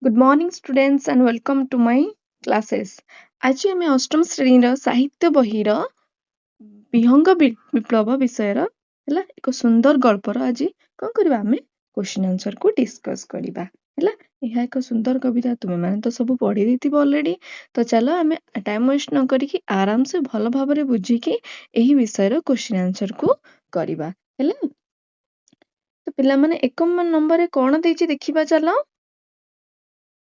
Good morning, students, and welcome to my classes. ଆଜି ଆମେ ଅଷ୍ଟମ ଶ୍ରେଣୀର ସାହିତ୍ୟ ବହିର ବିହଙ୍ଗ ବିପ୍ଳବ ବିଷୟର ହେଲା ଏକ ସୁନ୍ଦର ଗଳ୍ପର ଆଜି କଣ କରିବା ଆମେ କ୍ୱେଶ୍ଚିନ୍ ଆନ୍ସର କୁ ଡିସ୍କସ୍ କରିବା ହେଲା। ଏହା ଏକ ସୁନ୍ଦର କବିତା, ତୁମେମାନେ ତ ସବୁ ପଢି ଦେଇଥିବ ଅଲରେଡି। ତ ଚାଲ ଆମେ ଟାଇମ ୱେଷ୍ଟ ନ କରିକି ଆରାମସେ ଭଲ ଭାବରେ ବୁଝିକି ଏହି ବିଷୟର କ୍ୱେଶ୍ଚିନ୍ ଆନ୍ସର କୁ କରିବା ହେଲା। ତ ପିଲାମାନେ 1 ନମ୍ବରରେ କଣ ଦେଇଛି ଦେଖିବା ଚାଲ।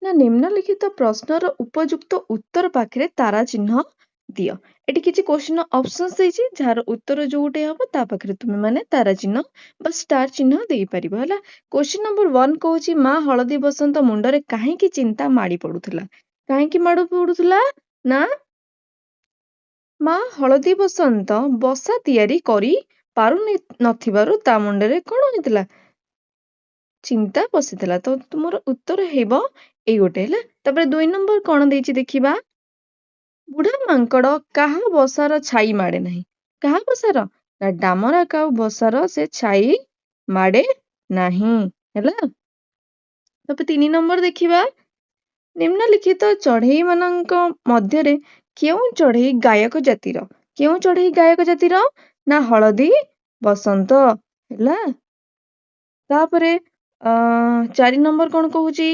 ନା ନିମ୍ନଲିଖିତ ପ୍ରଶ୍ନର ଉପଯୁକ୍ତ ଉତ୍ତର ପାଖରେ ତାରା ଚିହ୍ନ ଦିଅ। ଏଠି କିଛି କ୍ୱେଶ୍ଚିନ୍ ଅପସନ୍ସ ଦେଇଛି, ଯାହାର ଉତ୍ତର ଯୋଉଟେ ହବ ତା ପାଖରେ ତୁମେ ମାନେ ତାରା ଚିହ୍ନ ବା ଷ୍ଟାର ଚିହ୍ନ ଦେଇପାରିବ ହେଲା। କ୍ୱେଶ୍ଚିନ୍ ନମ୍ବର 1 କହୁଛି, ମା ହଳଦୀ ବସନ୍ତ ମୁଣ୍ଡରେ କାହିଁକି ଚିନ୍ତା ମାଡ଼ି ପଡୁଥିଲା? କାହିଁକି ମାଡ଼ି ପଡୁଥିଲା? ନା ମା ହଳଦୀ ବସନ୍ତ ବସା ତିଆରି କରି ପାରୁ ନଥିବାରୁ ତା ମୁଣ୍ଡରେ କଣ ହେଇଥିଲା? ଚିନ୍ତା ପଶିଥିଲା। ତ ତୁମର ଉତ୍ତର ହେବ ଏଇ ଗୋଟେ ହେଲା। ତାପରେ 2 ନମ୍ବର କଣ ଦେଇଛି ଦେଖିବା। ବୁଢା ମାଙ୍କଡ କାହା ବସାର ଛାଇ ମାଡେ ନାହିଁ? କାହା ବସାର? ନା ଡାମରା କାଉ ବସାର ସେ ଛାଇ ମାଡେ ନାହିଁ ହେଲା। ତାପରେ 3 ନମ୍ବର ଦେଖିବା। ନିମ୍ନଲିଖିତ ଚଢେଇ ମାନଙ୍କ ମଧ୍ୟରେ କେଉଁ ଚଢେଇ ଗାୟକ ଜାତିର? କେଉଁ ଚଢେଇ ଗାୟକ ଜାତିର? ନା ହଳଦୀ ବସନ୍ତ ହେଲା। ତାପରେ 4 ନମ୍ବର କଣ କହୁଛି?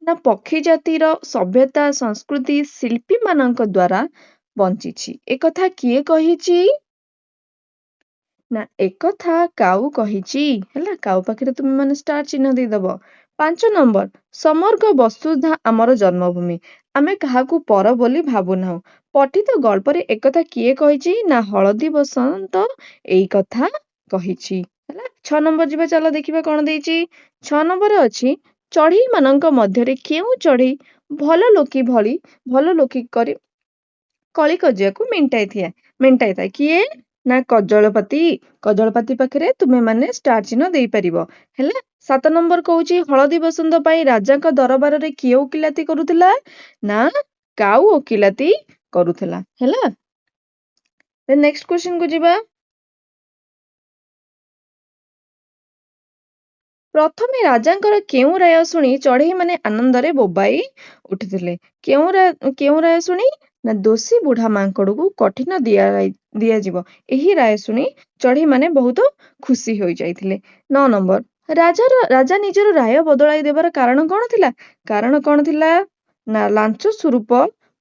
ନା ପକ୍ଷୀ ଜାତିର ସଭ୍ୟତା ସଂସ୍କୃତି ଶିଳ୍ପୀ ମାନଙ୍କ ଦ୍ଵାରା ବଞ୍ଚିଛି। ଏକଥା କିଏ କହିଛି? ନା ଏକଥା କାଉ କହିଛି ହେଲା। କାଉ ପାଖରେ ତୁମେ ମାନେ ଷ୍ଟାର ଚିହ୍ନ ଦେଇଦବ। 5 ନମ୍ବର, ସମଗ୍ର ବସୁଧା ଆମର ଜନ୍ମଭୂମି, ଆମେ କାହାକୁ ପର ବୋଲି ଭାବୁନାହୁଁ। ପଠିତ ଗଳ୍ପରେ ଏକଥା କିଏ କହିଛି? ନା ହଳଦୀ ବସନ୍ତ ଏଇ କଥା କହିଛି ହେଲା। 6 ନମ୍ବର ଯିବା ଚାଲ ଦେଖିବା କଣ ଦେଇଛି। 6 ନମ୍ବରରେ ଅଛି, ଚଢେଇ ମାନଙ୍କ ମଧ୍ୟରେ କେଉଁ ଚଢେଇ ଭଲ ଲୋକି କରି କଳି କଜିଆକୁ ମେଣ୍ଟାଇଥାଏ? କିଏ? ନା କଜଳପାତି। କଜଳପାତି ପାଖରେ ତୁମେ ମାନେ ଷ୍ଟାର ଚିହ୍ନ ଦେଇପାରିବ ହେଲା। 7 ନମ୍ବର କହୁଛି, ହଳଦୀ ବସନ୍ତ ପାଇଁ ରାଜାଙ୍କ ଦରବାରରେ କିଏ ଓକିଲାତି କରୁଥିଲା? ନା କାଉ ଓକିଲାତି କରୁଥିଲା ହେଲା। ନେକ୍ସଟ କ୍ୱେଶ୍ଚିନ୍ କୁ ଯିବା। ପ୍ରଥମେ ରାଜାଙ୍କର କେଉଁ ରାୟ ଶୁଣି ଚଢେଇ ମାନେ ଆନନ୍ଦରେ ବୋବାଇ ଉଠିଥିଲେ? କେଉଁ ରାୟ ଶୁଣି? ନା ଦୋଷୀ ବୁଢା ମାଙ୍କଡକୁ କଠିନ ଦିଆଯିବ। ଏହି ରାୟ ଶୁଣି ଚଢେଇ ମାନେ ବହୁତ ଖୁସି ହୋଇଯାଇଥିଲେ। 9 ନମ୍ବର, ରାଜା ନିଜର ରାୟ ବଦଳାଇ ଦେବାର କାରଣ କଣ ଥିଲା? କାରଣ କଣ ଥିଲା? ନା ଲାଞ୍ଚ ସ୍ୱରୂପ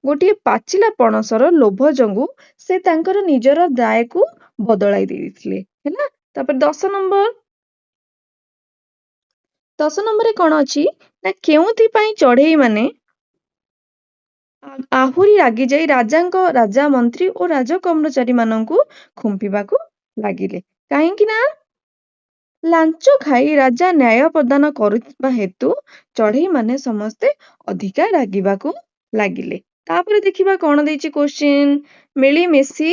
ଗୋଟିଏ ପାଚିଲା ପଣସର ଲୋଭ ଯୋଗୁ ସେ ତାଙ୍କର ନିଜର ରାୟକୁ ବଦଳାଇ ଦେଇଥିଲେ ହେଲା। ତାପରେ 10 ନମ୍ବର। 10 ନମ୍ବରରେ କଣ ଅଛି? ନା କେଉଁଥିପାଇଁ ଚଢେଇ ମାନେ ଆହୁରି ରାଗିଯାଇ ରାଜା ମନ୍ତ୍ରୀ ଓ ରାଜ କର୍ମଚାରୀ ମାନଙ୍କୁ ଖୁମ୍ପିବାକୁ ଲାଗିଲେ? କାହିଁକି ନା ଲାଞ୍ଚ ଖାଇ ରାଜା ନ୍ୟାୟ ପ୍ରଦାନ କରୁଥିବା ହେତୁ ଚଢେଇ ମାନେ ସମସ୍ତେ ଅଧିକା ରାଗିବାକୁ ଲାଗିଲେ। ତାପରେ ଦେଖିବା କଣ ଦେଇଛି କ୍ୱେଶ୍ଚିନ୍। ମିଳିମିଶି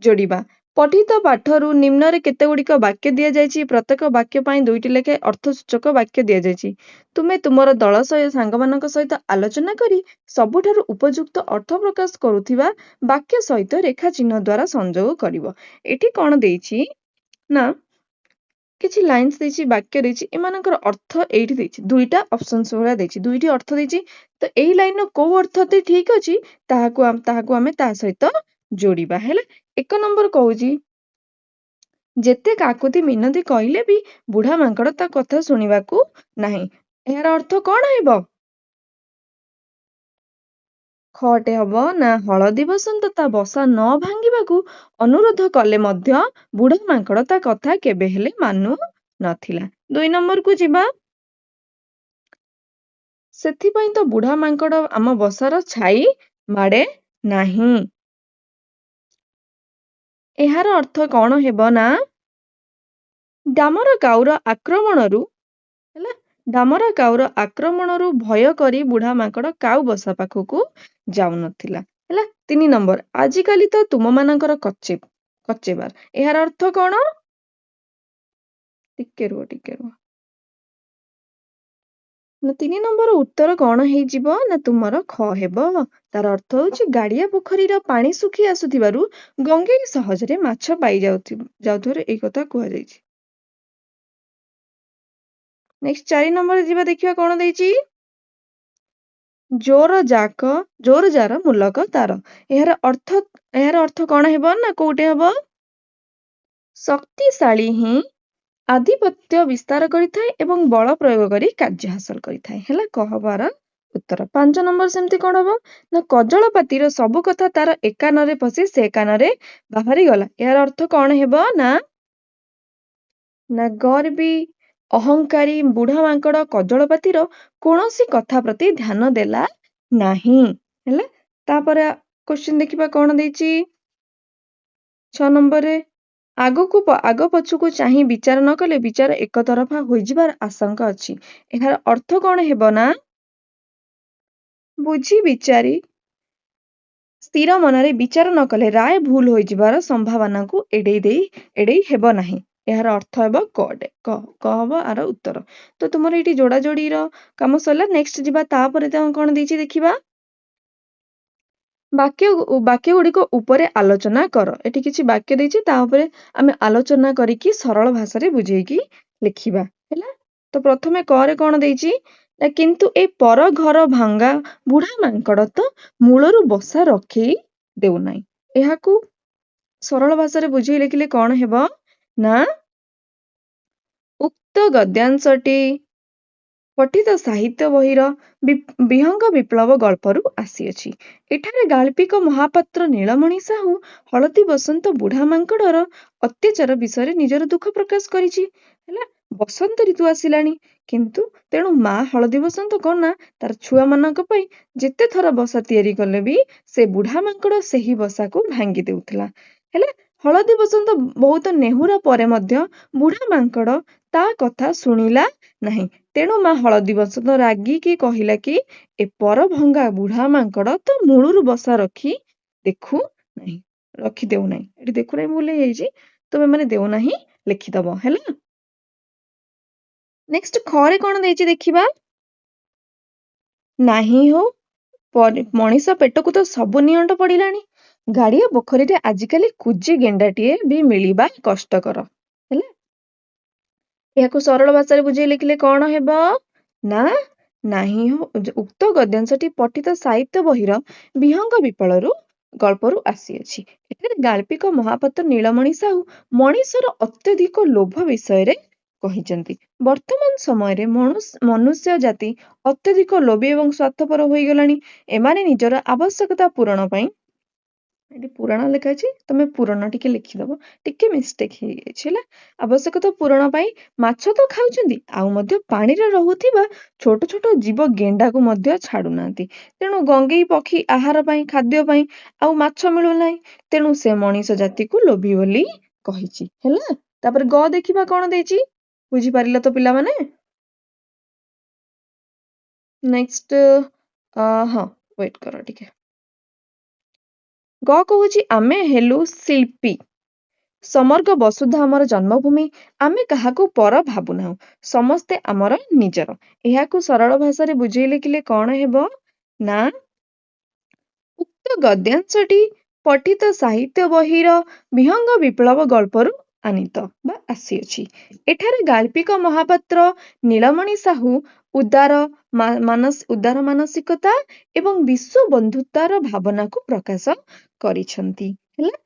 ଯୋଡିବା। ପଠିତ ପାଠରୁ ନିମ୍ନରେ କେତେଗୁଡିକ ବାକ୍ୟ ଦିଆଯାଇଛି? ପ୍ରତ୍ୟେକ ବାକ୍ୟ ପାଇଁ 2ଟି ଲେଖାଏଁ ଅର୍ଥସୂଚକ ବାକ୍ୟ ଦିଆଯାଇଛି। ତୁମେ ତୁମର ଦଳ ସାଙ୍ଗମାନଙ୍କ ସହିତ ଆଲୋଚନା କରି ସବୁଠାରୁ ଉପଯୁକ୍ତ ଅର୍ଥ ପ୍ରକାଶ କରୁଥିବା ବାକ୍ୟ ସହିତ ରେଖା ଚିହ୍ନ ଦ୍ୱାରା ସଂଯୋଗ କରିବ। ଏଠି କଣ ଦେଇଛି? ନା କିଛି ଲାଇନ୍ସ ଦେଇଛି, ବାକ୍ୟ ଦେଇଛି, ଏମାନଙ୍କର ଅର୍ଥ ଏଇଠି ଦେଇଛି। 2ଟା ଅପସନ୍ସ ଭଳିଆ ଦେଇଛି, 2ଟି ଅର୍ଥ ଦେଇଛି। ତ ଏଇ ଲାଇନର କୋଉ ଅର୍ଥ ଠିକ ଅଛି ତାହାକୁ ଆମେ ତା ସହିତ ଯୋଡିବା ହେଲା। 1 ନମ୍ବର କହୁଛି, ଯେତେ କାକୁତି ମିନତି କହିଲେ ବି ବୁଢା ମାଙ୍କଡ ତା କଥା ଶୁଣିବାକୁ ନାହିଁ। ଏହାର ଅର୍ଥ କଣ ହେବ? ଖଟେ ହବ। ନା ହଳଦୀ ବସନ୍ତ ତା ବସା ନ ଭାଙ୍ଗିବାକୁ ଅନୁରୋଧ କଲେ ମଧ୍ୟ ବୁଢା ମାଙ୍କଡ ତା କଥା କେବେ ହେଲେ ମାନୁ ନଥିଲା। 2 ନମ୍ବରକୁ ଯିବା। ସେଥିପାଇଁ ତ ବୁଢା ମାଙ୍କଡ ଆମ ବସାର ଛାଇ ମାଡେ ନାହିଁ। ଏହାର ଅର୍ଥ କଣ ହେବ? ନା ଡାମର କାଉର ଆକ୍ରମଣରୁ ଭୟ କରି ବୁଢା ମାଙ୍କଡ କାଉ ବସା ପାଖକୁ ଯାଉନଥିଲା ହେଲା। 3 ନମ୍ବର, ଆଜିକାଲି ତ ତୁମମାନଙ୍କର କଚେବାର। ଏହାର ଅର୍ଥ କଣ? ଟିକେ ରୁହ। ନା 3 ନମ୍ବର ଉତ୍ତର କଣ ହେଇଯିବ? ନା ତୁମର ଖ ହେବ। ତାର ଅର୍ଥ ହଉଛି, ଗାଡିଆ ପୋଖରୀର ପାଣି ଶୁଖି ଆସୁଥିବାରୁ ଗଙ୍ଗେଇ ସହଜରେ ମାଛ ପାଇ ଯାଉଥିବାରୁ ଏଇ କଥା କୁହାଯାଇଛି। ନେକ୍ସଟ 4 ନମ୍ବରରେ ଯିବା ଦେଖିବା କଣ ଦେଇଛି। ଜୋର ଯାର ମୂଲକ ତାର। ଏହାର ଅର୍ଥ କଣ ହେବ ନା କୋଉଠି ହେବ? ଶକ୍ତିଶାଳୀ ହିଁ ଆଧିପତ୍ୟ ବିସ୍ତାର କରିଥାଏ ଏବଂ ବଳ ପ୍ରୟୋଗ କରି କାର୍ଯ୍ୟ ହାସଲ କରିଥାଏ। ହେଲା କହବାର ଉତ୍ତର। 5 ନମ୍ବର ସେମିତି କଣ ହବ ନା କଜଳପାତିର ସବୁ କଥା ତାର ଏ କାନରେ ପଶି ସେ କାନରେ ବାହାରି ଗଲା। ଏହାର ଅର୍ଥ କଣ ହେବ ନା ଗର୍ବୀ ଅହଙ୍କାରୀ ବୁଢା ମାଙ୍କଡ କଜଳପାତିର କୌଣସି କଥା ପ୍ରତି ଧ୍ୟାନ ଦେଲା ନାହିଁ। ହେଲା ତାପରେ କ୍ୱେଶ୍ଚିନ୍ ଦେଖିବା କଣ ଦେଇଛି 6 ନମ୍ବରରେ ଆଗ ପଛକୁ ଚାହିଁ ବିଚାର ନ କଲେ ବିଚାର ଏକତରଫା ହୋଇଯିବାର ଆଶଙ୍କା ଅଛି। ଏହାର ଅର୍ଥ କଣ ହେବ ନା ବୁଝି ବିଚାରି ସ୍ଥିର ମନରେ ବିଚାର ନ କଲେ ରାୟ ଭୁଲ ହୋଇଯିବାର ସମ୍ଭାବନାକୁ ଏଡେଇ ହେବ ନାହିଁ। ଏହାର ଅର୍ଥ ହେବ କ ହବ ଆର ଉତ୍ତର। ତ ତୁମର ଏଇଠି ଯୋଡା ଯୋଡିର କାମ ସରିଲା। ନେକ୍ସଟ ଯିବା ତାପରେ କଣ ଦେଇଛି ଦେଖିବା। ବାକ୍ୟ ଗୁଡ଼ିକ ଉପରେ ଆଲୋଚନା କର। ଏଠି କିଛି ବାକ୍ୟ ଦେଇଛି ତା ଉପରେ ଆମେ ଆଲୋଚନା କରିକି ସରଳ ଭାଷାରେ ବୁଝେଇକି ଲେଖିବା। ହେଲା ତ ପ୍ରଥମେ କରେ କଣ ଦେଇଛି ନା କିନ୍ତୁ ଏ ପର ଘର ଭାଙ୍ଗା ବୁଢା ମାଙ୍କଡ ତ ମୂଳରୁ ବସା ରଖି ଦେଉନାହିଁ। ଏହାକୁ ସରଳ ଭାଷାରେ ବୁଝେଇ ଲେଖିଲେ କଣ ହେବ ନା ଉକ୍ତ ଗଦ୍ୟାଂଶଟି ପଠିତ ସାହିତ୍ୟ ବହିର ବିହଙ୍ଗ ବିପ୍ଳବ ଗଳ୍ପରୁ ଆସିଅଛି। ଏଠାରେ ଗାଳ୍ପିକ ମହାପାତ୍ର ନୀଳମଣି ସାହୁ ହଳଦୀ ବସନ୍ତ ବୁଢା ମାଙ୍କଡର ଅତ୍ୟାଚାର ବିଷୟରେ ନିଜର ଦୁଃଖ ପ୍ରକାଶ କରିଛି। ହେଲା ବସନ୍ତ ଋତୁ ଆସିଲାଣି କିନ୍ତୁ ତେଣୁ ମା ହଳଦୀ ବସନ୍ତ କଣ ନା ତାର ଛୁଆ ମାନଙ୍କ ପାଇଁ ଯେତେ ଥର ବସା ତିଆରି କଲେ ବି ସେ ବୁଢା ମାଙ୍କଡ ସେହି ବସାକୁ ଭାଙ୍ଗି ଦେଉଥିଲା। ହେଲା ହଳଦୀ ବସନ୍ତ ବହୁତ ନେହୁରା ପରେ ମଧ୍ୟ ବୁଢା ମାଙ୍କଡ ତା କଥା ଶୁଣିଲା ନାହିଁ। ତେଣୁ ମା ହଳଦୀ ବସନ୍ତ ରାଗିକି କହିଲା କି ଏ ପର ଭଙ୍ଗା ବୁଢା ମାଙ୍କଡ ତ ମୂଳରୁ ବସା ରଖି ଦେଉନାହିଁ। ଏଠି ଦେଖୁନାହିଁ ଭୁଲ ହେଇଯାଇଛି ତମେ ମାନେ ଦେଉନାହିଁ ଲେଖିଦବ। ହେଲା ନେକ୍ସଟ ଖରେ କଣ ଦେଇଛି ଦେଖିବା। ନାହିଁ ହଉ ମଣିଷ ପେଟକୁ ତ ସବୁ ନିଅଣ୍ଟ ପଡିଲାଣି। ଗାଡିଆ ପୋଖରୀରେ ଆଜିକାଲି କୁଜି ଗେଣ୍ଡାଟିଏ ବି ମିଳିବା କଷ୍ଟକର। ହେଲା ଏହାକୁ ସରଳ ଭାଷାରେ ବୁଝେଇ ଲେଖିଲେ କଣ ହେବ ନା ନାହିଁ ଉକ୍ତ ଗଦ୍ୟାଂଶଟି ପଠିତ ସାହିତ୍ୟ ବହିର ବିହଙ୍ଗ ବିପ୍ଳବରୁ ଗଳ୍ପରୁ ଆସିଅଛି। ଏଠାରେ ଗାଳ୍ପିକ ମହାପାତ୍ର ନୀଳମଣି ସାହୁ ମଣିଷର ଅତ୍ୟଧିକ ଲୋଭ ବିଷୟରେ କହିଛନ୍ତି। ବର୍ତ୍ତମାନ ସମୟରେ ମନୁଷ୍ୟ ଜାତି ଅତ୍ୟଧିକ ଲୋଭୀ ଏବଂ ସ୍ୱାର୍ଥପର ହୋଇଗଲାଣି। ଏମାନେ ନିଜର ଆବଶ୍ୟକତା ପୂରଣ ପାଇଁ ଏଠି ପୁରାଣ ଲେଖା ଅଛି ତମେ ପୂରଣ ଟିକେ ଲେଖିଦବ ଟିକେ ମିଷ୍ଟେକ୍ ହେଇଯାଇଛି। ହେଲା ଆବଶ୍ୟକତା ପୂରଣ ପାଇଁ ମାଛ ତ ଖାଉଛନ୍ତି ଆଉ ମଧ୍ୟ ପାଣିରେ ରହୁଥିବା ଛୋଟ ଛୋଟ ଜୀବ ଗେଣ୍ଡାକୁ ମଧ୍ୟ ଛାଡୁନାହାନ୍ତି। ତେଣୁ ଗଙ୍ଗେଇ ପକ୍ଷୀ ଆହାର ପାଇଁ ଖାଦ୍ୟ ପାଇଁ ଆଉ ମାଛ ମିଳୁନାହିଁ। ତେଣୁ ସେ ମଣିଷ ଜାତିକୁ ଲୋଭୀ ବୋଲି କହିଛି। ହେଲା ତାପରେ ଗ ଦେଖିବା କଣ ଦେଇଛି ବୁଝିପାରିଲ ତ ପିଲାମାନେ। ନେକ୍ସଟ ହଁ ୱେଟ୍ କର ଟିକେ। ଗ କହୁଛି ଆମେ ହେଲୁ ଶିଳ୍ପୀ ସମଗ୍ର ବସୁଧା ଆମର ଜନ୍ମଭୂମି। ଆମେ କାହାକୁ ପର ଭାବୁନାହୁଁ ସମସ୍ତେ ଆମର ନିଜର। ଏହାକୁ ସରଳ ଭାଷାରେ ବୁଝେଇ ଲେଖିଲେ କଣ ହେବ ନା ଉକ୍ତ ଗଦ୍ୟାଂଶଟି ପଠିତ ସାହିତ୍ୟ ବହିର ବିହଙ୍ଗ ବିପ୍ଳବ ଗଳ୍ପରୁ ଆନିତ ବା ଆସିଅଛି। ଏଠାରେ ଗାଳ୍ପିକ ମହାପାତ୍ର ନୀଳମଣି ସାହୁ ଉଦାର ମାନସିକତା ଏବଂ ବିଶ୍ୱ ବନ୍ଧୁତାର ଭାବନାକୁ ପ୍ରକାଶ କରିଛନ୍ତି। ହେଲା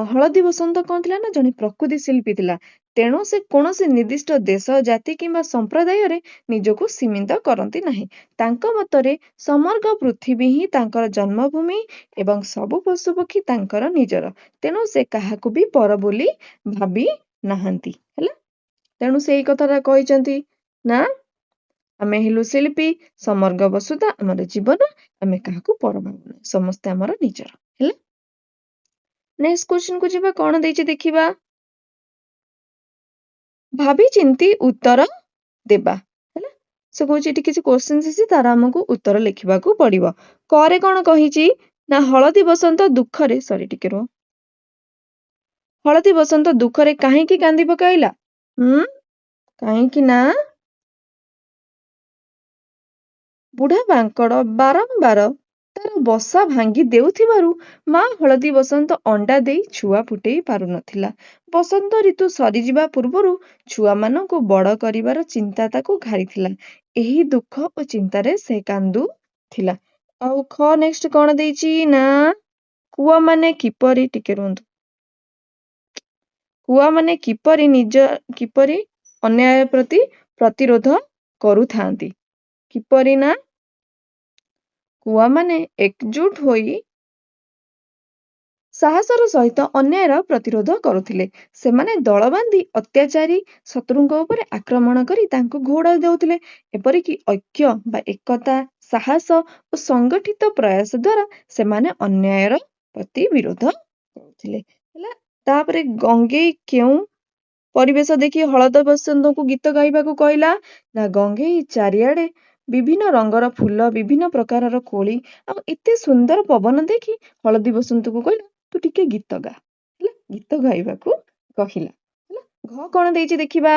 ହଳଦୀ ବସନ୍ତ କଣ ଥିଲା ନା ଜଣେ ପ୍ରକୃତି ଶିଳ୍ପୀ ଥିଲା। ତେଣୁ ସେ କୌଣସି ନିର୍ଦ୍ଦିଷ୍ଟ ଦେଶ ଜାତି କିମ୍ବା ସମ୍ପ୍ରଦାୟରେ ନିଜକୁ ସୀମିତ କରନ୍ତି ନାହିଁ। ତାଙ୍କ ମତରେ ସମଗ୍ର ପୃଥିବୀ ହିଁ ତାଙ୍କର ଜନ୍ମଭୂମି ଏବଂ ସବୁ ପଶୁପକ୍ଷୀ ତାଙ୍କର ନିଜର। ତେଣୁ ସେ କାହାକୁ ବି ପର ବୋଲି ଭାବି ନାହାନ୍ତି। ହେଲା ତେଣୁ ସେଇ କଥାଟା କହିଛନ୍ତି ନା ଆମେ ହେଲୁ ଶିଳ୍ପୀ ସମଗ୍ର ବସୁଧା ଆମର ଜୀବନ ଆମେ କାହାକୁ ପର ଭାବୁନା ସମସ୍ତେ ଆମର ନିଜର। ହେଲା ନେକ୍ସଟ କ୍ୱେଶ୍ଚିନ୍ କୁ ଯିବା କଣ ଦେଇଛି ଦେଖିବା। ଭାବି ଚିନ୍ତି ଉତ୍ତର ଦେବା। ହେଲା ସେ କହୁଛି ଏଠି କିଛି କ୍ୱେଶ୍ଚିନ୍ ଅଛି ତାର ଆମକୁ ଉତ୍ତର ଲେଖିବାକୁ ପଡିବ। କରେ କଣ କହିଛି ନା ହଳଦୀ ବସନ୍ତ ଦୁଃଖରେ ଟିକେ ରୁହ। ହଳଦୀ ବସନ୍ତ ଦୁଃଖରେ କାହିଁକି କାନ୍ଦି ପକାଇଲା? କାହିଁକି ନା ବୁଢା ମାଙ୍କଡ ବାରମ୍ବାର ତାର ବସା ଭାଙ୍ଗି ଦେଉଥିବାରୁ ମା ହଳଦୀ ବସନ୍ତ ଅଣ୍ଡା ଦେଇ ଛୁଆ ଫୁଟେଇ ପାରୁନଥିଲା। ବସନ୍ତ ଋତୁ ସରିଯିବା ପୂର୍ବରୁ ଛୁଆମାନଙ୍କୁ ବଡ କରିବାର ଚିନ୍ତା ତାକୁ ଘାରିଥିଲା। ଏହି ଦୁଃଖ ଓ ଚିନ୍ତାରେ ସେ କାନ୍ଦୁ ଥିଲା। ଆଉ ଖ ନେକ୍ସଟ କଣ ଦେଇଛି ନା କୁଆ ମାନେ କିପରି ଟିକେ ରୁହନ୍ତୁ କୁଆ ମାନେ କିପରି ଅନ୍ୟାୟ ପ୍ରତି ପ୍ରତିରୋଧ କରୁଥାନ୍ତି କିପରି ନା କୁଆ ମାନେ ଏକଜୁଟ ହୋଇ ସାହସର ସହିତ ଅନ୍ୟାୟର ପ୍ରତିରୋଧ କରୁଥିଲେ। ସେମାନେ ଦଳ ବାନ୍ଧି ଅତ୍ୟାଚାରୀ ଶତ୍ରୁଙ୍କ ଉପରେ ଆକ୍ରମଣ କରି ତାଙ୍କୁ ଘୋଡାଇ ଦେଉଥିଲେ। ଏପରିକି ଐକ୍ୟ ବା ଏକତା ସାହସ ଓ ସଂଗଠିତ ପ୍ରୟାସ ଦ୍ୱାରା ସେମାନେ ଅନ୍ୟାୟର ପ୍ରତି ବିରୋଧ କରୁଥିଲେ। ହେଲା ତାପରେ ଗଙ୍ଗେଇ କେଉଁ ପରିବେଶ ଦେଖି ହଳଦ ବସନ୍ତଙ୍କୁ ଗୀତ ଗାଇବାକୁ କହିଲା ନା ଗଙ୍ଗେଇ ଚାରିଆଡେ ବିଭିନ୍ନ ରଙ୍ଗର ଫୁଲ ବିଭିନ୍ନ ପ୍ରକାରର କୋଳି ଆଉ ଏତେ ସୁନ୍ଦର ପବନ ଦେଖି ହଳଦୀ ବସନ୍ତକୁ କହିଲା ତୁ ଟିକେ ଗୀତ ଗା ହେଲା ଗୀତ ଗାଇବାକୁ କହିଲା ହେଲା ଘ କଣ ଦେଇଛି ଦେଖିବା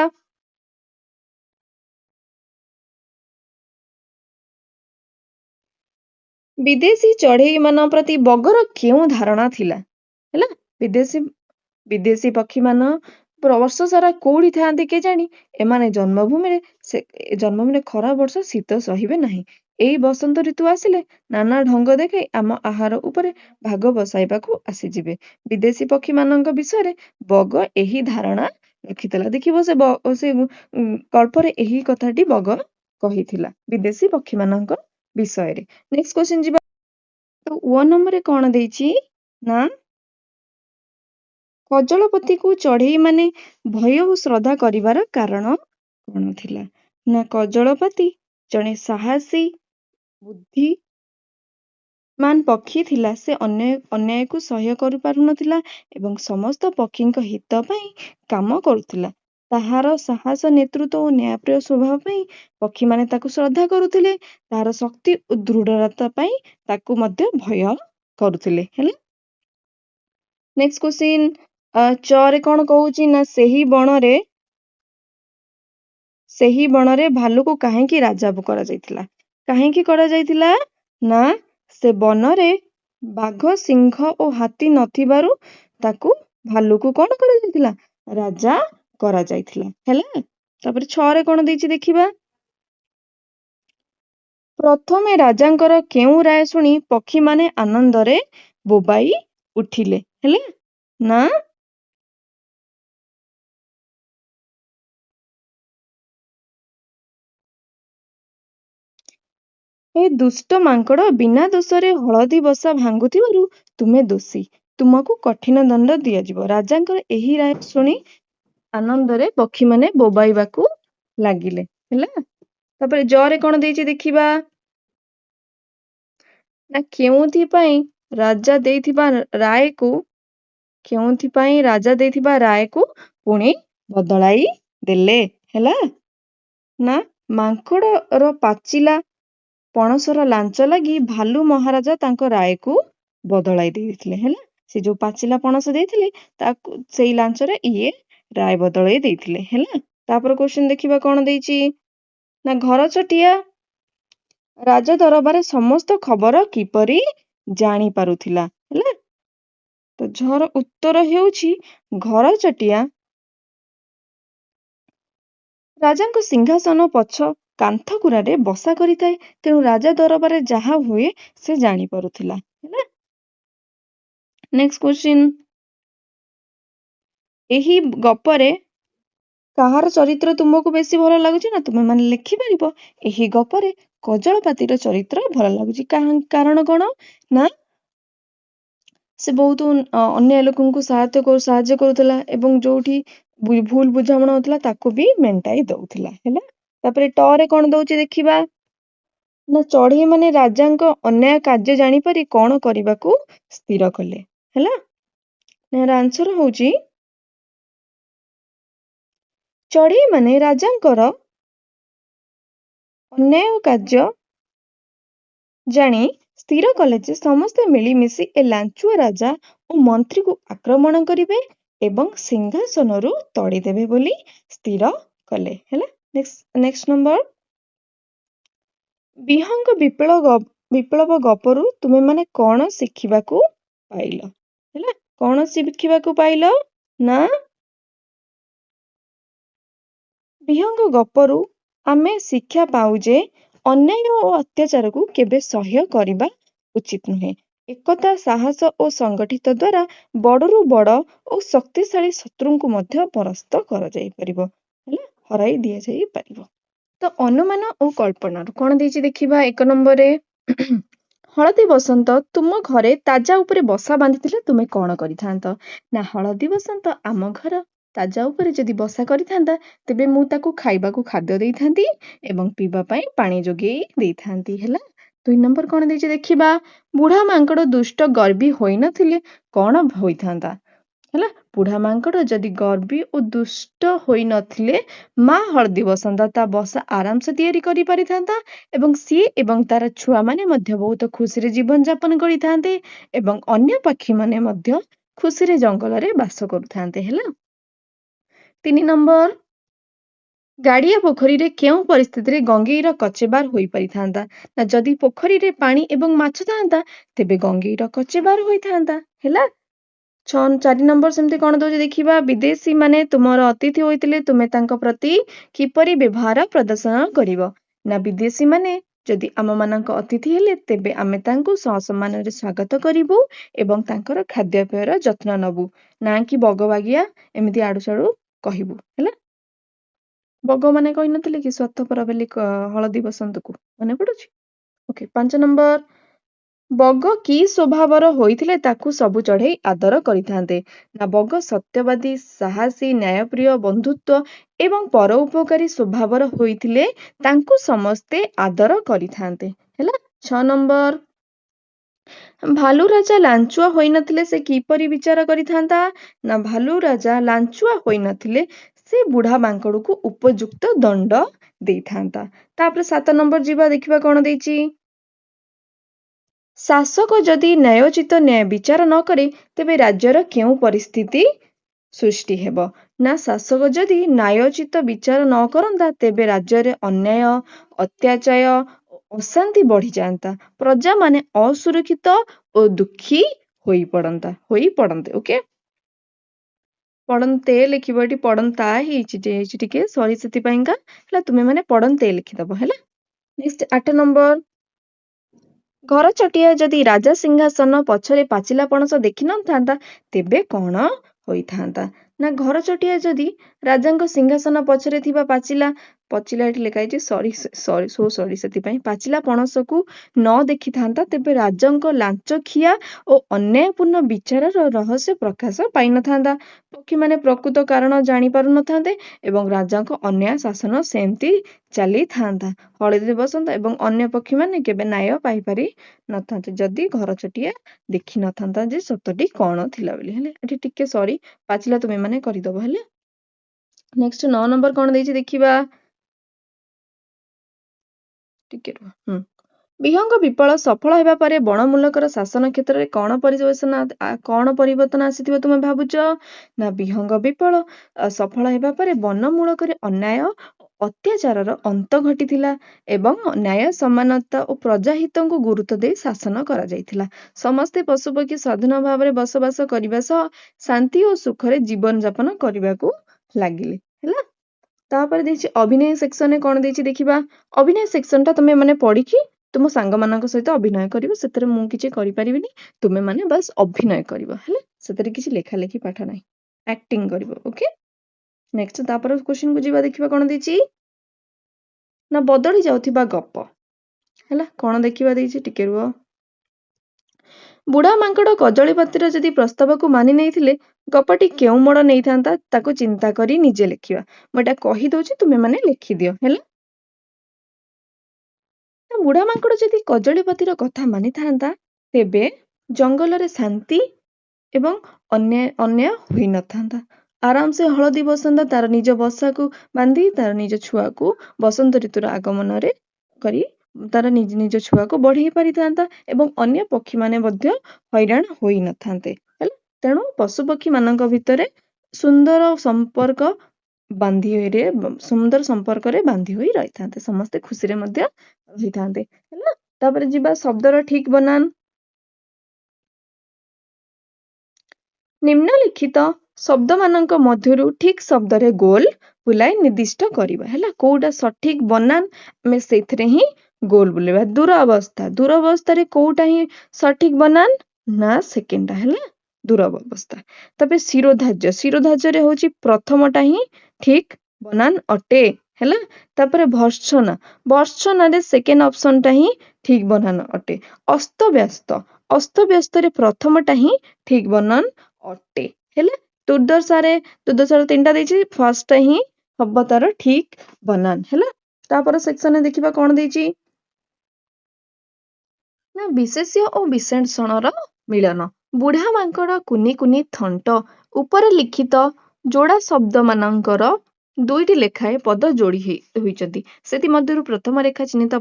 ବିଦେଶୀ ଚଢେଇ ମାନଙ୍କ ପ୍ରତି ବଗର କେଉଁ ଧାରଣା ଥିଲା ହେଲା ବିଦେଶୀ ବିଦେଶୀ ପକ୍ଷୀ ମାନ ବର୍ଷ ସାରା କୋଉଠି ଥାଆନ୍ତି କେଜାଣି ଏମାନେ ଜନ୍ମଭୂମିରେ ଖରା ବର୍ଷ ଶୀତ ସହିବେ ନାହିଁ। ଏଇ ବସନ୍ତ ଋତୁ ଆସିଲେ ନାନା ଢଙ୍ଗ ଦେଖାଇ ଆମ ଆହାର ଉପରେ ଭାଗ ବସାଇବାକୁ ଆସିଯିବେ। ବିଦେଶୀ ପକ୍ଷୀ ମାନଙ୍କ ବିଷୟରେ ବଗ ଏହି ଧାରଣା ରଖିଥିଲା। ଦେଖିବ ସେ ଗଳ୍ପରେ ଏହି କଥାଟି ବଗ କହିଥିଲା ବିଦେଶୀ ପକ୍ଷୀ ମାନଙ୍କ ବିଷୟରେ। ନେକ୍ସଟ କ୍ୱେଶ୍ଚନ ଯିବା। ତ ଓ ନମ୍ବରରେ କଣ ଦେଇଛି ନା କଜଳପତିକୁ ଚଢେଇ ମାନେ ଭୟ ଓ ଶ୍ରଦ୍ଧା କରିବାର କାରଣ କଣ ଥିଲା ନା କଜଳପତି ଜଣେ ସାହସୀ ବୁଦ୍ଧିମାନ ପକ୍ଷୀ ଥିଲା। ସେ ଅନ୍ୟାୟକୁ ସହ୍ୟ କରିପାରୁନଥିଲା ଏବଂ ସମସ୍ତ ପକ୍ଷୀଙ୍କ ହିତ ପାଇଁ କାମ କରୁଥିଲା। ତାହାର ସାହସ ନେତୃତ୍ୱ ଓ ନ୍ୟାୟପ୍ରିୟ ସ୍ୱଭାବ ପାଇଁ ପକ୍ଷୀମାନେ ତାକୁ ଶ୍ରଦ୍ଧା କରୁଥିଲେ। ତାହାର ଶକ୍ତି ଓ ଦୃଢତା ପାଇଁ ତାକୁ ମଧ୍ୟ ଭୟ କରୁଥିଲେ। ହେଲା ନେକ୍ସଟ କ୍ୱେଶ୍ଚିନ ଚରେ କଣ କହୁଛି ନା ସେହି ବଣରେ ଭାଲୁକୁ କାହିଁକି ରାଜା କରାଯାଇଥିଲା କାହିଁକି କରାଯାଇଥିଲା ନା ସେ ବନରେ ବାଘ ସିଂହ ଓ ହାତୀ ନଥିବାରୁ ତାକୁ ଭାଲୁକୁ କଣ କରାଯାଇଥିଲା ରାଜା କରାଯାଇଥିଲା। ହେଲା ତାପରେ ଛରେ କଣ ଦେଇଛି ଦେଖିବା ପ୍ରଥମେ ରାଜାଙ୍କର କେଉଁ ରାୟ ଶୁଣି ପକ୍ଷୀମାନେ ଆନନ୍ଦରେ ବୋବାଇ ଉଠିଲେ ହେଲା ନା ଏ ଦୁଷ୍ଟ ମାଙ୍କଡ ବିନା ଦୋଷରେ ହଳଦୀ ବସା ଭାଙ୍ଗୁଥିବାରୁ ତୁମେ ଦୋଷୀ ତୁମକୁ କଠିନ ଦଣ୍ଡ ଦିଆଯିବ। ରାଜାଙ୍କର ଏହି ରାୟ ଶୁଣି ଆନନ୍ଦରେ ପକ୍ଷୀମାନେ ବୋବାଇବାକୁ ଲାଗିଲେ। ହେଲା ତାପରେ ଜରେ କଣ ଦେଇଛି ଦେଖିବା ନା କେଉଁଥିପାଇଁ ରାଜା ଦେଇଥିବା ରାୟକୁ ପୁଣି ବଦଳାଇ ଦେଲେ। ହେଲା ନା ମାଙ୍କଡର ପାଚିଲା ପଣସର ଲାଞ୍ଚ ଲାଗି ଭାଲୁ ମହାରାଜା ତାଙ୍କ ରାୟକୁ ବଦଳାଇ ଦେଇଥିଲେ। ହେଲା ସେ ଯୋଉ ପାଚିଲା ପଣସ ଦେଇଥିଲେ ତାକୁ ସେଇ ଲାଞ୍ଚରେ ଇଏ ରାୟ ବଦଳାଇ ଦେଇଥିଲେ। ହେଲା ତାପରେ କ୍ୱେଶ୍ଚନ ଦେଖିବା କଣ ଦେଇଛି ନା ଘର ଚଟିଆ ରାଜ ଦରବାରରେ ସମସ୍ତ ଖବର କିପରି ଜାଣି ପାରୁଥିଲା। ହେଲା ତ ଝର ଉତ୍ତର ହେଉଛି ଘର ଚଟିଆ ରାଜାଙ୍କ ସିଂହାସନ ପଛ କାନ୍ଥଗୁରାରେ ବସା କରିଥାଏ। ତେଣୁ ରାଜା ଦରବାରରେ ଯାହା ହୁଏ ସେ ଜାଣିପାରୁଥିଲା। ହେଲା ନେକ୍ସଟ କ୍ୱେଶ୍ଚନ ଏହି ଗପରେ କାହାର ଚରିତ୍ର ତୁମକୁ ବେଶୀ ଭଲ ଲାଗୁଛି ନା ତୁମେ ମାନେ ଲେଖିପାରିବ। ଏହି ଗପରେ କଜଳପାତିର ଚରିତ୍ର ଭଲ ଲାଗୁଛି କାରଣ କଣ ନା ସେ ବହୁତ ଅନ୍ୟ ଲୋକଙ୍କୁ ସାହାଯ୍ୟ କରୁଥିଲା ଏବଂ ଯୋଉଠି ଭୁଲ ବୁଝାମଣା ହଉଥିଲା ତାକୁ ବି ମେଣ୍ଟାଇ ଦଉଥିଲା। ହେଲା ତାପରେ ଟରେ କଣ ଦଉଛି ଦେଖିବା ନା ଚଢେଇ ମାନେ ରାଜାଙ୍କ ଅନ୍ୟାୟ କାର୍ଯ୍ୟ ଜାଣିପାରି କଣ କରିବାକୁ ସ୍ଥିର କଲେ। ହେଲା ଏହାର ଆନ୍ସର ହଉଛି ଚଢେଇ ମାନେ ରାଜାଙ୍କର ଅନ୍ୟାୟ କାର୍ଯ୍ୟ ଜାଣି ସ୍ଥିର କଲେ ଯେ ସମସ୍ତେ ମିଳିମିଶି ଏ ଲାଞ୍ଚୁଆ ରାଜା ଓ ମନ୍ତ୍ରୀକୁ ଆକ୍ରମଣ କରିବେ ଏବଂ ସିଂହାସନରୁ ତଡ଼ିଦେବେ ବୋଲି ସ୍ଥିର କଲେ। ହେଲା ନେକ୍ସଟ ନମ୍ବର ବିହଙ୍ଗ ବିପ୍ଳବ ଗପରୁ ତୁମେ ମାନେ କଣ ଶିଖିବାକୁ ପାଇଲ। ହେଲା କଣ ଶିଖିବାକୁ ପାଇଲ ନା ବିହଙ୍ଗ ଗପରୁ ଆମେ ଶିକ୍ଷା ପାଉ ଯେ ଅନ୍ୟାୟ ଓ ଅତ୍ୟାଚାରକୁ କେବେ ସହ୍ୟ କରିବା ଉଚିତ ନୁହେଁ। ଏକତା, ସାହସ ଓ ସଂଗଠିତ ଦ୍ୱାରା ବଡ଼ରୁ ବଡ଼ ଓ ଶକ୍ତିଶାଳୀ ଶତ୍ରୁଙ୍କୁ ମଧ୍ୟ ପରାସ୍ତ କରାଯାଇପାରିବ, ହେଲା ହରାଇ ଦିଆଯାଇପାରିବ। ତ ଅନୁମାନ ଓ କଳ୍ପନାରୁ କଣ ଦେଇଛି ଦେଖିବା। 1 ନମ୍ବରରେ ହଳଦୀ ବସନ୍ତ ତୁମ ଘରେ ତାଜା ଉପରେ ବସା ବାନ୍ଧିଥିଲେ ତୁମେ କଣ କରିଥାନ୍ତ? ନା ହଳଦୀ ବସନ୍ତ ଆମ ଘର ତାଜା ଉପରେ ଯଦି ବସା କରିଥାନ୍ତା ତେବେ ମୁଁ ତାକୁ ଖାଇବାକୁ ଖାଦ୍ୟ ଦେଇଥାନ୍ତି ଏବଂ ପିଇବା ପାଇଁ ପାଣି ଯୋଗେଇ ଦେଇଥାନ୍ତି, ହେଲା। 2 ନମ୍ବର କଣ ଦେଇଛି ଦେଖିବା। ବୁଢା ମାଙ୍କଡ ଦୁଷ୍ଟ ଗର୍ବୀ ହୋଇନଥିଲେ କଣ ହୋଇଥାନ୍ତା? ହେଲା, ବୁଢା ମାଙ୍କଡ ଯଦି ଗର୍ବୀ ଓ ଦୁଷ୍ଟ ହୋଇନଥିଲେ ମା ହଳଦୀ ବସନ୍ତ ତା ବସା ଆରାମସେ ତିଆରି କରିପାରିଥାନ୍ତା ଏବଂ ସିଏ ଏବଂ ତାର ଛୁଆମାନେ ମଧ୍ୟ ବହୁତ ଖୁସିରେ ଜୀବନ ଯାପନ କରିଥାନ୍ତେ ଏବଂ ଅନ୍ୟ ପକ୍ଷୀମାନେ ମଧ୍ୟ ଖୁସିରେ ଜଙ୍ଗଲରେ ବାସ କରୁଥାନ୍ତେ, ହେଲା। 3 ନମ୍ବର, ଗାଡିଆ ପୋଖରୀରେ କେଉଁ ପରିସ୍ଥିତିରେ ଗଙ୍ଗେଇର କଚେବାର ହୋଇପାରିଥାନ୍ତା? ନା ଯଦି ପୋଖରୀରେ ପାଣି ଏବଂ ମାଛ ଥାନ୍ତା ତେବେ ଗଙ୍ଗେଇର କଚେବାର ହୋଇଥାନ୍ତା, ହେଲା। 4 ନମ୍ବର ସେମିତି କଣ ଦଉଛି ଦେଖିବା। ବିଦେଶୀ ମାନେ ତୁମର ଅତିଥି ହୋଇଥିଲେ ତୁମେ ତାଙ୍କ ପ୍ରତି କିପରି ବ୍ୟବହାର ପ୍ରଦର୍ଶନ କରିବ? ନା ବିଦେଶୀ ମାନେ ଯଦି ଆମମାନଙ୍କ ଅତିଥି ହେଲେ ତେବେ ଆମେ ତାଙ୍କୁ ସସମ୍ମାନରେ ସ୍ୱାଗତ କରିବୁ ଏବଂ ତାଙ୍କର ଖାଦ୍ୟପେୟର ଯତ୍ନ ନବୁ, ନା କି ବଗବାଗିଆ ଏମିତି ଆଡୁ ସାଡୁ କହିବୁ, ହେଲା। ବଗ ମାନେ କହିନଥିଲେ କି ସ୍ୱାର୍ଥପର ବୋଲି ହଳଦୀ ବସନ୍ତକୁ, ମନେ ପଡୁଛି? ଓକେ। 5 ନମ୍ବର, ବଗ କି ସ୍ୱଭାବର ହୋଇଥିଲେ ତାକୁ ସବୁ ଚଢେଇ ଆଦର କରିଥାନ୍ତେ? ନା ବଗ ସତ୍ୟବାଦୀ, ସାହସୀ, ନ୍ୟାୟପ୍ରିୟ, ବନ୍ଧୁତ୍ୱ ଏବଂ ପରୋପକାରୀ ସ୍ୱଭାବର ହୋଇଥିଲେ ତାଙ୍କୁ ସମସ୍ତେ ଆଦର କରିଥାନ୍ତେ, ହେଲା। 6 ନମ୍ବର, ଭାଲୁ ରାଜା ଲାଞ୍ଚୁଆ ହୋଇନଥିଲେ ସେ କିପରି ବିଚାର କରିଥାନ୍ତା? ନା ଭାଲୁ ରାଜା ଲାଞ୍ଚୁଆ ହୋଇନଥିଲେ ସେ ବୁଢା ମାଙ୍କଡକୁ ଉପଯୁକ୍ତ ଦଣ୍ଡ ଦେଇଥାନ୍ତା। ତାପରେ 7 ନମ୍ବର ଯିବା ଦେଖିବା କଣ ଦେଇଛି। ଶାସକ ଯଦି ନ୍ୟାୟୋଚିତ ନ୍ୟାୟ ବିଚାର ନ କରେ ତେବେ ରାଜ୍ୟର କେଉଁ ପରିସ୍ଥିତି ସୃଷ୍ଟି ହେବ? ନା ଶାସକ ଯଦି ନ୍ୟାୟୋଚିତ ବିଚାର ନ କରନ୍ତା ତେବେ ରାଜ୍ୟରେ ଅନ୍ୟାୟ, ଅତ୍ୟାଚାର ଓ ଅଶାନ୍ତି ବଢିଯାଆନ୍ତା, ପ୍ରଜାମାନେ ଅସୁରକ୍ଷିତ ଓ ଦୁଃଖୀ ହୋଇପଡନ୍ତେ। ଓକେ, ପଡନ୍ତେ ଲେଖିବ, ଏଠି ପଡନ୍ତା ହେଇଛି ଟିକେ ସରି, ସେଥିପାଇଁକା ହେଲା ତୁମେ ମାନେ ପଡନ୍ତେ ଲେଖିଦବ, ହେଲା। ନେକ୍ସଟ 8 ନମ୍ବର, ଘର ଚଟିଆ ଯଦି ରାଜା ସିଂହାସନ ପଛରେ ପାଚିଲା ପଣସ ଦେଖିନଥାନ୍ତା ତେବେ କଣ ହୋଇଥାନ୍ତା? ନା ଘର ଚଟିଆ ଯଦି ରାଜାଙ୍କ ସିଂହାସନ ପଛରେ ଥିବା ପାଚିଲା ଏଠି ଲେଖା ହେଇଛି ସେଥିପାଇଁ ପାଚିଲା ପଣସକୁ ନ ଦେଖିଥାନ୍ତା ତେବେ ରାଜାଙ୍କ ଲାଞ୍ଚଖିଆ ଓ ଅନ୍ୟାୟପୂର୍ଣ୍ଣ ବିଚାରର ରହସ୍ୟ ପ୍ରକାଶ ପାଇନଥାନ୍ତା, ପକ୍ଷୀମାନେ ପ୍ରକୃତ କାରଣ ଜାଣିପାରୁନଥାନ୍ତେ ଏବଂ ରାଜାଙ୍କ ଅନ୍ୟାୟ ଶାସନ ସେମିତି ଚାଲିଥାନ୍ତା। ହଳଦୀ ବସନ୍ତ ଏବଂ ଅନ୍ୟ ପକ୍ଷୀମାନେ କେବେ ନ୍ୟାୟ ପାଇପାରି ନଥାନ୍ତେ ଯଦି ଘର ଚଟିଆ ଦେଖିନଥାନ୍ତା ଯେ ସତଟି କଣ ଥିଲା ବୋଲି, ହେଲେ ଏଠି ଟିକେ ସରି ପାଚିଲା ତୁମେ ମାନେ କରିଦବ, ହେଲା। ନେକ୍ସଟ 9 ନମ୍ବର କଣ ଦେଇଛି ଦେଖିବା। ଟିକେ ରୁହ। ବିହଙ୍ଗ ବିପ୍ଳବ ସଫଳ ହେବା ପରେ ବଣମୂଲକର ଶାସନ କ୍ଷେତ୍ରରେ କଣ ପରିବର୍ତ୍ତନ ଆସିଥିବ ତୁମେ ଭାବୁଛ? ନା ବିହଙ୍ଗ ବିପ୍ଳବ ସଫଳ ହେବା ପରେ ବନମୂଳକରେ ଅନ୍ୟାୟ ଅତ୍ୟାଚାରର ଅନ୍ତ ଘଟିଥିଲା ଏବଂ ନ୍ୟାୟ, ସମାନତା ଓ ପ୍ରଜାହିତଙ୍କୁ ଗୁରୁତ୍ୱ ଦେଇ ଶାସନ କରାଯାଇଥିଲା। ସମସ୍ତେ ପଶୁପକ୍ଷୀ ସ୍ୱାଧୀନ ଭାବରେ ବସବାସ କରିବା ସହ ଶାନ୍ତି ଓ ସୁଖରେ ଜୀବନ ଯାପନ କରିବାକୁ ଲାଗିଲେ, ହେଲା। ତାପରେ ଦେଇଛି ଅଭିନୟ ସେକ୍ସନରେ କଣ ଦେଇଛି ଦେଖିବା। ଅଭିନୟ ସେକ୍ସନଟା ତୁମେ ମାନେ ପଢିକି ତୁମ ସାଙ୍ଗମାନଙ୍କ ସହିତ ଅଭିନୟ କରିବ, ସେଥିରେ ମୁଁ କିଛି କରିପାରିବିନି, ତୁମେ ମାନେ ବାସ୍ ଅଭିନୟ କରିବ, ହେଲା। ସେଥିରେ କିଛି ଲେଖା ଲେଖି ପାଠ ନାହିଁ, ଆକ୍ଟିଂ କରିବ। ଓକେ, ନେକ୍ସଟ ତାପରେ କ୍ୱେଶ୍ଚିନକୁ ଯିବା ଦେଖିବା କଣ ଦେଇଛି। ନା ବଦଳି ଯାଉଥିବା ଗପ, ହେଲା। କଣ ଦେଖିବା ଦେଇଛି, ଟିକେ ରୁହ। ବୁଢା ମାଙ୍କଡ କଦଳୀ ପତ୍ର ଯଦି ପ୍ରସ୍ତାବକୁ ମାନି ନେଇଥିଲେ ଗପଟି କେଉଁ ମୋଡ ନେଇଥାନ୍ତା ତାକୁ ଚିନ୍ତା କରି ନିଜେ ଲେଖିବା। ମୁଁ ଏଟା କହିଦଉଛି ତୁମେ ମାନେ ଲେଖିଦିଅ, ହେଲା। ବୁଢା ମାଙ୍କଡ ଯଦି କଦଳୀ ପତିର କଥା ମାନିଥାନ୍ତା ତେବେ ଜଙ୍ଗଲରେ ଶାନ୍ତି ଏବଂ ଅନ୍ୟାୟ ହୋଇନଥାନ୍ତା। ଆରାମସେ ହଳଦୀ ବସନ୍ତ ତାର ନିଜ ବସାକୁ ବାନ୍ଧି ତାର ନିଜ ଛୁଆକୁ ବସନ୍ତ ଋତୁର ଆଗମନରେ କରି ତାର ନିଜ ଛୁଆକୁ ବଢେଇ ପାରିଥାନ୍ତା ଏବଂ ଅନ୍ୟ ପକ୍ଷୀମାନେ ମଧ୍ୟ ହଇରାଣ ହୋଇନଥାନ୍ତେ, ହେଲା। ତେଣୁ ପଶୁପକ୍ଷୀ ମାନଙ୍କ ଭିତରେ ସୁନ୍ଦର ସମ୍ପର୍କରେ ବାନ୍ଧି ହୋଇ ରହିଥାନ୍ତେ, ସମସ୍ତେ ଖୁସିରେ ମଧ୍ୟ ରହିଥାନ୍ତେ, ହେଲା। ତାପରେ ଯିବା ଶବ୍ଦର ଠିକ ବନାନ। ନିମ୍ନଲିଖିତ ଶବ୍ଦମାନଙ୍କ ମଧ୍ୟରୁ ଠିକ ଶବ୍ଦରେ ଗୋଲ ବୁଲାଇ ନିର୍ଦ୍ଦିଷ୍ଟ କରିବା, ହେଲା। କୋଉଟା ସଠିକ ବନାନ ଆମେ ସେଇଥିରେ ହିଁ ଗୋଲ ବୁଲେଇବା ଦୂର ଅବସ୍ଥାରେ କୋଉଟା ହିଁ ସଠିକ ବନାନ ନା ସେକେଣ୍ଡଟା ହେଲା ଦୂର ଅବସ୍ଥା। ତାପରେ ଶିରୋଧାର୍ଯ୍ୟରେ ହଉଛି ପ୍ରଥମଟା ହିଁ ଠିକ ବନାନ ଅଟେ ହେଲା। ତାପରେ ଭର୍ତ୍ସନାରେ ସେକେଣ୍ଡ ଅପସନଟା ହିଁ ଠିକ ବନାନ ଅଟେ। ଅସ୍ତବ୍ୟସ୍ତରେ ପ୍ରଥମଟା ହିଁ ଠିକ ବନାନ ଅଟେ ହେଲା। ଦୁର୍ଦ୍ଦଶାରେ 3ଟା ଦେଇଛି, ଫାର୍ଷ୍ଟଟା ହିଁ ହବ ତାର ଠିକ ବନାନ ହେଲା। ତାପରେ ସେକ୍ସନରେ ଦେଖିବା କଣ ଦେଇଛି ନା ବିଶେଷ୍ୟ ଓ ବିଶେଷଣର ମିଳନ। ବୁଢା ମାଙ୍କଡ କୁନି କୁନି ଥଣ୍ଟ ଉପରେ ଲିଖିତ ଯୋଡା ଶବ୍ଦ ମାନଙ୍କର 2ଟି ଲେଖାଏଁ ପଦ ଯୋଡି ହୋଇଛନ୍ତି। ସେଥିମଧ୍ୟରୁ ପ୍ରଥମ ରେଖା ଚିହ୍ନିତ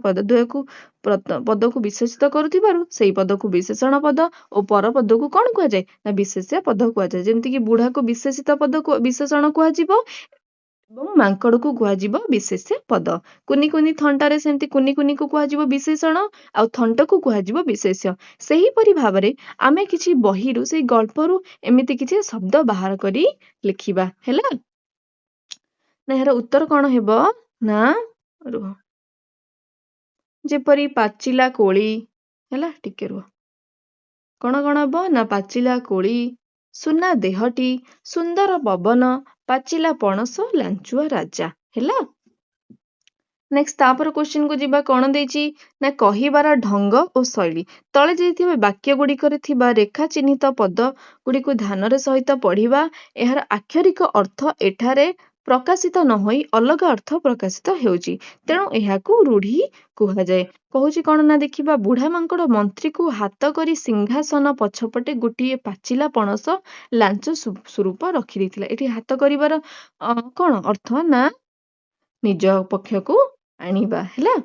ପଦକୁ ବିଶେଷିତ କରୁଥିବାରୁ ସେଇ ପଦକୁ ବିଶେଷଣ ପଦ ଓ ପର ପଦକୁ କଣ କୁହାଯାଏ ନା ବିଶେଷ୍ୟ ପଦ କୁହାଯାଏ। ଯେମିତିକି ବୁଢାକୁ ବିଶେଷଣ କୁହାଯିବ ଏବଂ ମାଙ୍କଡକୁ କୁହାଯିବ ବିଶେଷ୍ୟ ପଦ। କୁନି କୁନି ଥଣ୍ଟାରେ ସେମିତି କୁନି କୁନିକୁ କୁହାଯିବ ବିଶେଷଣ ଆଉ ଥଣ୍ଟକୁ କୁହାଯିବ ବିଶେଷ୍ୟ। ସେହିପରି ଭାବରେ ଆମେ କିଛି ବହିରୁ ସେଇ ଗଳ୍ପରୁ ଏମିତି କିଛି ଶବ୍ଦ ବାହାର କରି ଲେଖିବା ହେଲା। ନା ଏହାର ଉତ୍ତର କଣ ହେବ ନା ରୁହ, ଯେପରି ପାଚିଲା କୋଳି ହେଲା, ଟିକେ ରୁହ, କଣ ହବ ନା ପାଚିଲା କୋଳି, ସୁନା ଦେହଟି, ସୁନ୍ଦର ପବନ, ପାଚିଲା ପଣସ, ଲାଞ୍ଚୁଆ ରାଜା ହେଲା। ନେକ୍ସଟ ତାପରେ କ୍ୱେଶ୍ଚିନ୍ କୁ ଯିବା। କଣ ଦେଇଛି ନା କହିବାର ଢଙ୍ଗ ଓ ଶୈଳୀ। ତଳେ ଦେଇଥିବା ବାକ୍ୟ ଗୁଡିକରେ ଥିବା ରେଖା ଚିହ୍ନିତ ପଦ ଗୁଡିକୁ ଧ୍ୟାନର ସହିତ ପଢିବା। ଏହାର ଆକ୍ଷରିକ ଅର୍ଥ ଏଠାରେ ପ୍ରକାଶିତ ନ ହୋଇ ଅଲଗା ଅର୍ଥ ପ୍ରକାଶିତ ହେଉଛି, ତେଣୁ ଏହାକୁ ରୂଢି କୁହାଯାଏ। କହୁଛି କଣ ନା ଦେଖିବା, ବୁଢା ମାଙ୍କଡ ମନ୍ତ୍ରୀକୁ ହାତ କରି ସିଂହାସନ ପଛପଟେ ଗୋଟିଏ ପାଚିଲା ପଣସ ଲାଞ୍ଚ ସ୍ୱରୂପ ରଖିଦେଇଥିଲା। ଏଠି ହାତ କରିବାର କଣ ଅର୍ଥ ନା ନିଜ ପକ୍ଷକୁ ଆଣିବା ହେଲା।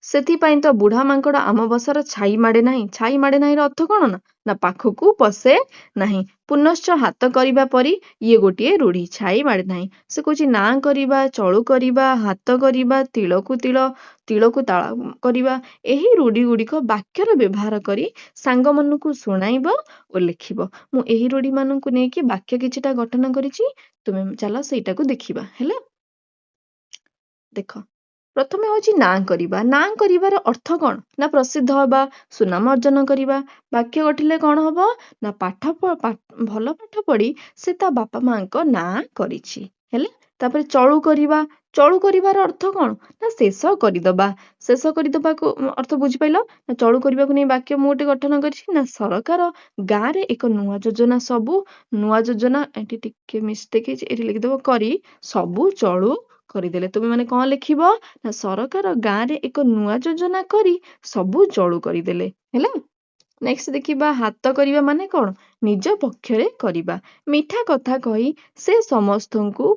ସେଥିପାଇଁ ତ ବୁଢା ମାଙ୍କଡ ଆମ ବସାର ଛାଇ ମାଡେ ନାହିଁ। ଛାଇ ମାଡେ ନାହିଁର ଅର୍ଥ କଣ ନା ପାଖକୁ ପଶେ ନାହିଁ। ପୁନଶ୍ଚ ହାତ କରିବା ପରି ଇଏ ଗୋଟିଏ ରୂଢି, ଛାଇ ମାଡେ ନାହିଁ। ସେ କହୁଛି ନାଁ କରିବା, ଚଳୁ କରିବା, ହାତ କରିବା, ତିଳକୁ ତିଳ, ତିଳକୁ ତାଳ କରିବା, ଏହି ରୂଢି ଗୁଡିକ ବାକ୍ୟର ବ୍ୟବହାର କରି ସାଙ୍ଗମାନଙ୍କୁ ଶୁଣାଇବ ଓ ଲେଖିବ। ମୁଁ ଏହି ରୂଢି ମାନଙ୍କୁ ନେଇକି ବାକ୍ୟ କିଛିଟା ଗଠନ କରିଛି, ତୁମେ ଚାଲ ସେଇଟାକୁ ଦେଖିବା ହେଲା। ଦେଖ, ପ୍ରଥମେ ହଉଛି ନାଁ କରିବା। ନାଁ କରିବାର ଅର୍ଥ କଣ ନା ପ୍ରସିଦ୍ଧ ହେବା, ସୁନାମ ଅର୍ଜନ କରିବା। ବାକ୍ୟ ଗଠିଲେ କଣ ହବ ନା ଭଲ ପାଠ ପଢି ସେ ତା ବାପା ମାଙ୍କ ନାଁ କରିଛି ହେଲା। ତାପରେ ଚଳୁ କରିବା। ଚଳୁ କରିବାର ଅର୍ଥ କଣ ନା ଶେଷ କରିଦବା। ଶେଷ କରିଦବାକୁ ଅର୍ଥ ବୁଝିପାରିଲ ନା। ଚଳୁ କରିବାକୁ ନେଇ ବାକ୍ୟ ମୁଁ ଗୋଟେ ଗଠନ କରିଛି ନା ସରକାର ଗାଁରେ ଏକ ନୂଆ ଯୋଜନା ଏଠି ଟିକେ ମିଷ୍ଟେକ୍ ହେଇଛି, ଏଠି ଲେଖିଦବ କରି ସବୁ ଚଳୁ କରିଦେଲେ। ତୁମେ ମାନେ କଣ ଲେଖିବ ନା ସରକାର ଗାଁରେ ଏକ ନୂଆ ଯୋଜନା କରି ସବୁ ଚଳୁ କରିଦେଲେ ହେଲା। ନେକ୍ସଟ ଦେଖିବା, ହାତ କରିବା ମାନେ କଣ ନିଜ ପକ୍ଷରେ କରିବା। ମିଠା କଥା କହି ସେ ସମସ୍ତଙ୍କୁ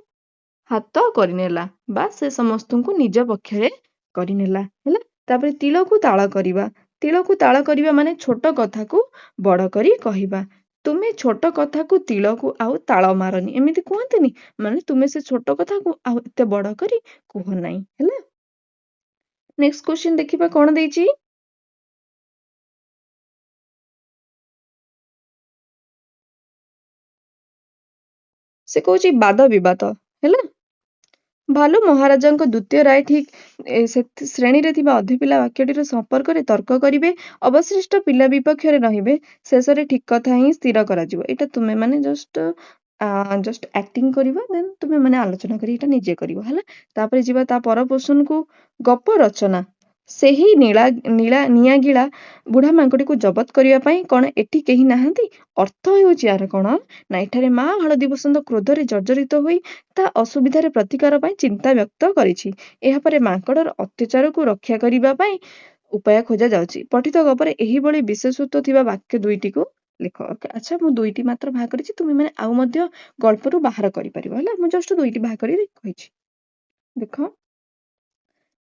ହାତ କରିନେଲା ବା ସେ ସମସ୍ତଙ୍କୁ ନିଜ ପକ୍ଷରେ କରିନେଲା ହେଲା। ତାପରେ ତିଳକୁ ତାଳ କରିବା। ତିଳକୁ ତାଳ କରିବା ମାନେ ଛୋଟ କଥାକୁ ବଡ କରି କହିବା। ତୁମେ ଛୋଟ କଥାକୁ ତିଳକୁ ଆଉ ତାଳ ମାରନି, ଏମିତି କୁହନ୍ତିନି, ମାନେ ତୁମେ ସେ ଛୋଟ କଥାକୁ ଆଉ ଏତେ ବଡ କରି କୁହ ନାହିଁ ହେଲା। ନେକ୍ସଟ କ୍ୱେଶ୍ଚିନ୍ ଦେଖିବା କଣ ଦେଇଛି। ସେ କହୁଛି ବାଦ ବିବାଦ ହେଲା। ଭାଲୁ ମହାରାଜାଙ୍କ ଦ୍ୱିତୀୟ ରାୟ ଠିକ ଶ୍ରେଣୀରେ ଥିବା ଅଧେ ପିଲା ବାକ୍ୟଟିର ସମ୍ପର୍କରେ ତର୍କ କରିବେ, ଅବଶିଷ୍ଟ ପିଲା ବିପକ୍ଷରେ ରହିବେ, ଶେଷରେ ଠିକ କଥା ହିଁ ସ୍ଥିର କରାଯିବ। ଏଇଟା ତୁମେ ମାନେ ଜଷ୍ଟ ଆକ୍ଟିଂ କରିବ, ଦେନ୍ ତୁମେ ମାନେ ଆଲୋଚନା କରି ଏଇଟା ନିଜେ କରିବ ହେଲା। ତାପରେ ଯିବା ତା ପର ପୋଷଣକୁ। ଗପ ରଚନା। ସେହି ନିଆଁଗିଳା ବୁଢା ମାଙ୍କଡଟିକୁ ଜବତ କରିବା ପାଇଁ କଣ ଏଠି କେହି ନାହାନ୍ତି? ଅର୍ଥ ହେଉଛି ୟାର କଣ ନା ଏଠାରେ ମା ହଳଦୀ ବସନ୍ତ କ୍ରୋଧରେ ଜର୍ଜରିତ ହୋଇ ତା ଅସୁବିଧାରେ ପ୍ରତିକାର ପାଇଁ ଚିନ୍ତା ବ୍ୟକ୍ତ କରିଛି। ଏହାପରେ ମାଙ୍କଡର ଅତ୍ୟାଚାରକୁ ରକ୍ଷା କରିବା ପାଇଁ ଉପାୟ ଖୋଜା ଯାଉଛି। ପଠିତ ଗପରେ ଏହିଭଳି ବିଶେଷତ୍ୱ ଥିବା ବାକ୍ୟ 2ଟିକୁ ଲେଖ। ଆଚ୍ଛା, ମୁଁ 2ଟି ମାତ୍ର ବାହାର କରିଛି, ତୁମେ ମାନେ ଆଉ ମଧ୍ୟ ଗଳ୍ପରୁ ବାହାର କରିପାରିବ ହେଲା। ମୁଁ ଜଷ୍ଟ 2ଟି ବାହାର କରି କହିଛି। ଦେଖ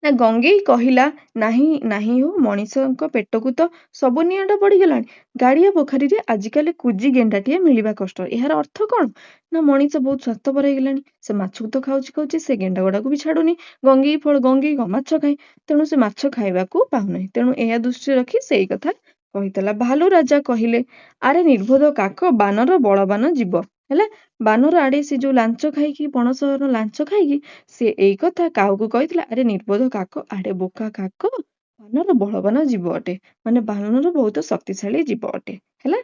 ନା ଗଙ୍ଗେଇ କହିଲା, ନାହିଁ ହୋ, ମଣିଷଙ୍କ ପେଟକୁ ତ ସବୁ ନିଆଁଟା ପଡିଗଲାଣି। ଗାଡିଆ ପୋଖରୀରେ ଆଜିକାଲି କୁଜି ଗେଣ୍ଡାଟିଏ ମିଳିବା କଷ୍ଟ। ଏହାର ଅର୍ଥ କଣ ନା ମଣିଷ ବହୁତ ସ୍ୱାର୍ଥପର ହେଇଗଲାଣି। ସେ ମାଛକୁ ତ ଖାଉଛି, ସେ ଗେଣ୍ଡା ଗୁଡାକୁ ବି ଛାଡୁନି। ଗଙ୍ଗେଇ ମାଛ ଖାଏ, ତେଣୁ ସେ ମାଛ ଖାଇବାକୁ ପାଉନାହିଁ। ତେଣୁ ଏହା ଦୃଷ୍ଟିରେ ରଖି ସେଇ କଥା କହିଥିଲା। ଭାଲୁ ରାଜା କହିଲେ, ଆରେ ନିର୍ବୋଧ କାକ, ବାନର ବଳବାନ ଜୀବ ହେଲା। ବାନର ଆଡ଼େ ସେ ଯୋଉ ଲାଞ୍ଚ ଖାଇକି ପଣସର ଲାଞ୍ଚ ଖାଇକି ସେ ଏଇ କଥା କାହାକୁ କହିଥିଲା, ଆରେ ନିର୍ବୋଧ କାକ, ଆଡ଼େ ବୋକା କାକ, ବାନର ବଳବାନ ଜୀବ ଅଟେ, ମାନେ ବାନର ବହୁତ ଶକ୍ତିଶାଳୀ ଜୀବ ଅଟେ। ହେଲା।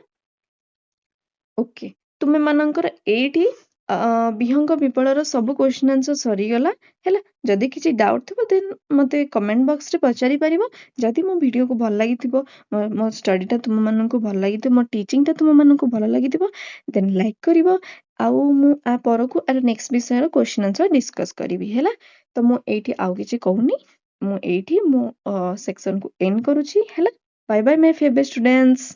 ଓକେ, ତୁମେ ମାନଙ୍କର ଏଇଠି ବିହଙ୍ଗ ବିପଳର ସବୁ କ୍ୱେଶ୍ଚନ୍ ଆନ୍ସର ସରିଗଲା। ହେଲା। ଯଦି କିଛି ଡାଉଟ୍ ଥିବ ଦେନ୍ ମୋତେ କମେଣ୍ଟ ବକ୍ସରେ ପଚାରି ପାରିବ। ଯଦି ମୋ ଭିଡ଼ିଓକୁ ଭଲ ଲାଗିଥିବ, ମୋ ଷ୍ଟଡ଼ିଟା ତୁମମାନଙ୍କୁ ଭଲ ଲାଗିଥିବ, ମୋ ଟିଚିଂଟା ତୁମମାନଙ୍କୁ ଭଲ ଲାଗିଥିବ, ଦେନ୍ ଲାଇକ୍ କରିବ। ଆଉ ମୁଁ ଆ ପରକୁ ଆର ନେକ୍ସଟ ବିଷୟର କ୍ୱେଶ୍ଚନ୍ ଆନ୍ସର ଡିସ୍କସ୍ କରିବି। ହେଲା। ତ ମୁଁ ଏଇଠି ଆଉ କିଛି କହୁନି, ମୁଁ ଏଇଠି ମୋ ସେକ୍ସନକୁ ଏଣ୍ଡ କରୁଛି। ହେଲା। ବାଏ ବାଏ ମାଇ ଫେଭରେଟ୍ ଷ୍ଟୁଡେଣ୍ଟସ୍।